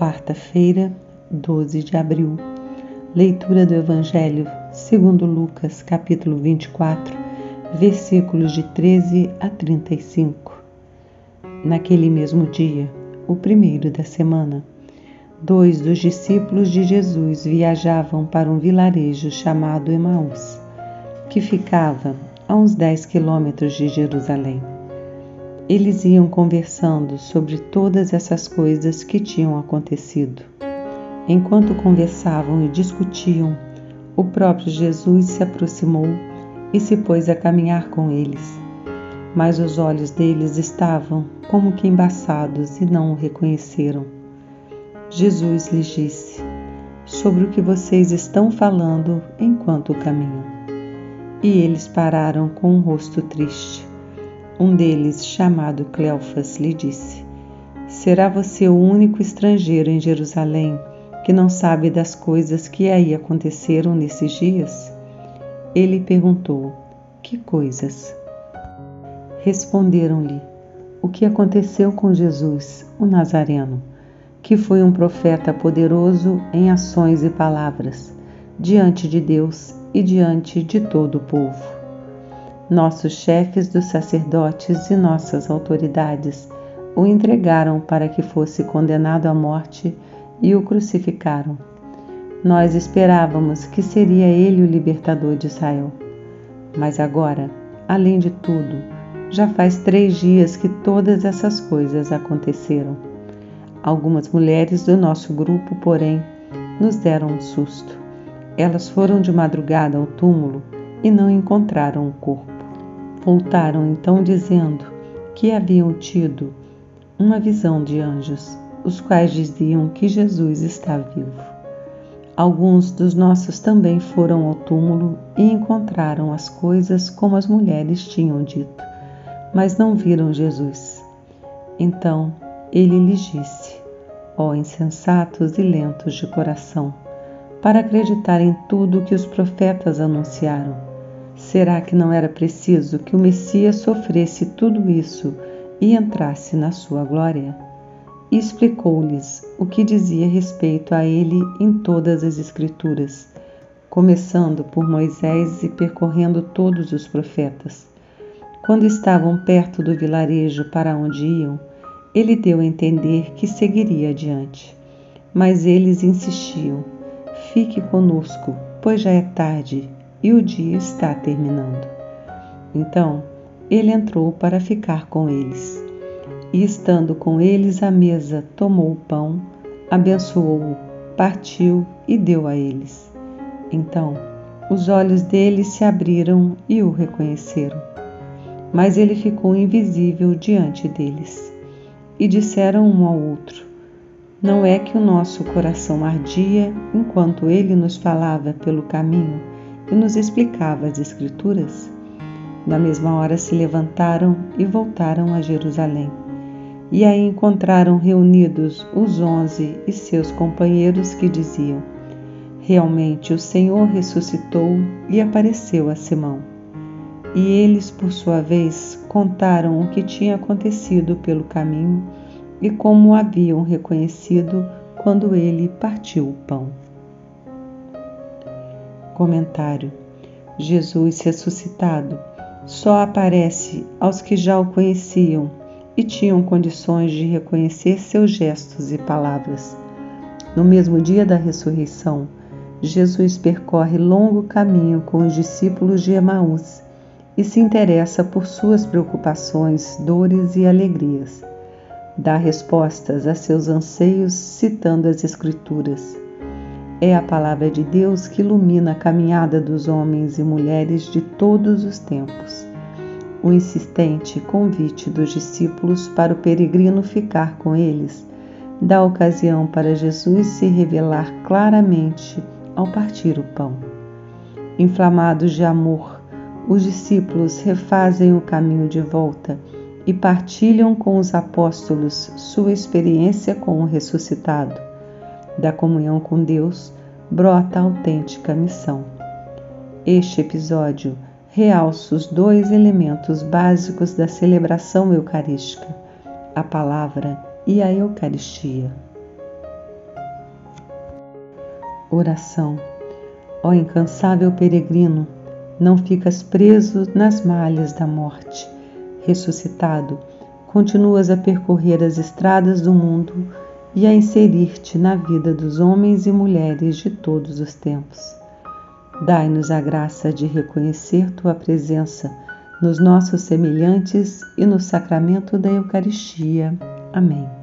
Quarta-feira, 12 de abril. Leitura do Evangelho segundo Lucas, capítulo 24, versículos de 13 a 35. Naquele mesmo dia, o primeiro da semana, 2 dos discípulos de Jesus viajavam para um vilarejo chamado Emaús, que ficava a uns 10 quilômetros de Jerusalém. Eles iam conversando sobre todas essas coisas que tinham acontecido. Enquanto conversavam e discutiam, o próprio Jesus se aproximou e se pôs a caminhar com eles. Mas os olhos deles estavam como que embaçados e não o reconheceram. Jesus lhes disse: "Sobre o que vocês estão falando enquanto caminham?" E eles pararam com um rosto triste. Um deles, chamado Cleofas, lhe disse: "Será você o único estrangeiro em Jerusalém que não sabe das coisas que aí aconteceram nesses dias?" Ele perguntou: "Que coisas?" Responderam-lhe: "O que aconteceu com Jesus, o Nazareno, que foi um profeta poderoso em ações e palavras, diante de Deus e diante de todo o povo. Nossos chefes dos sacerdotes e nossas autoridades o entregaram para que fosse condenado à morte e o crucificaram. Nós esperávamos que seria ele o libertador de Israel. Mas agora, além de tudo, já faz 3 dias que todas essas coisas aconteceram. Algumas mulheres do nosso grupo, porém, nos deram um susto. Elas foram de madrugada ao túmulo e não encontraram o corpo. Voltaram então dizendo que haviam tido uma visão de anjos, os quais diziam que Jesus está vivo. Alguns dos nossos também foram ao túmulo e encontraram as coisas como as mulheres tinham dito, mas não viram Jesus." Então ele lhes disse: "Ó insensatos e lentos de coração, para acreditar em tudo que os profetas anunciaram. Será que não era preciso que o Messias sofresse tudo isso e entrasse na sua glória?" E explicou-lhes o que dizia respeito a ele em todas as Escrituras, começando por Moisés e percorrendo todos os profetas. Quando estavam perto do vilarejo para onde iam, ele deu a entender que seguiria adiante. Mas eles insistiam: "Fique conosco, pois já é tarde e o dia está terminando." Então ele entrou para ficar com eles. E estando com eles à mesa, tomou o pão, abençoou-o, partiu e deu a eles. Então os olhos deles se abriram e o reconheceram. Mas ele ficou invisível diante deles. E disseram um ao outro: "Não é que o nosso coração ardia enquanto ele nos falava pelo caminho e nos explicava as Escrituras?" Na mesma hora se levantaram e voltaram a Jerusalém. E aí encontraram reunidos os 11 e seus companheiros que diziam: "Realmente o Senhor ressuscitou e apareceu a Simão." E eles, por sua vez, contaram o que tinha acontecido pelo caminho e como o haviam reconhecido quando ele partiu o pão. Comentário: Jesus ressuscitado só aparece aos que já o conheciam e tinham condições de reconhecer seus gestos e palavras. No mesmo dia da ressurreição, Jesus percorre longo caminho com os discípulos de Emaús e se interessa por suas preocupações, dores e alegrias. Dá respostas a seus anseios citando as Escrituras. É a palavra de Deus que ilumina a caminhada dos homens e mulheres de todos os tempos. O insistente convite dos discípulos para o peregrino ficar com eles dá ocasião para Jesus se revelar claramente ao partir o pão. Inflamados de amor, os discípulos refazem o caminho de volta e partilham com os apóstolos sua experiência com o ressuscitado. Da comunhão com Deus brota a autêntica missão. Este episódio realça os 2 elementos básicos da celebração eucarística: a palavra e a Eucaristia. Oração. Ó incansável peregrino, não ficas preso nas malhas da morte. Ressuscitado, continuas a percorrer as estradas do mundo e a inserir-te na vida dos homens e mulheres de todos os tempos. Dai-nos a graça de reconhecer tua presença nos nossos semelhantes e no sacramento da Eucaristia. Amém.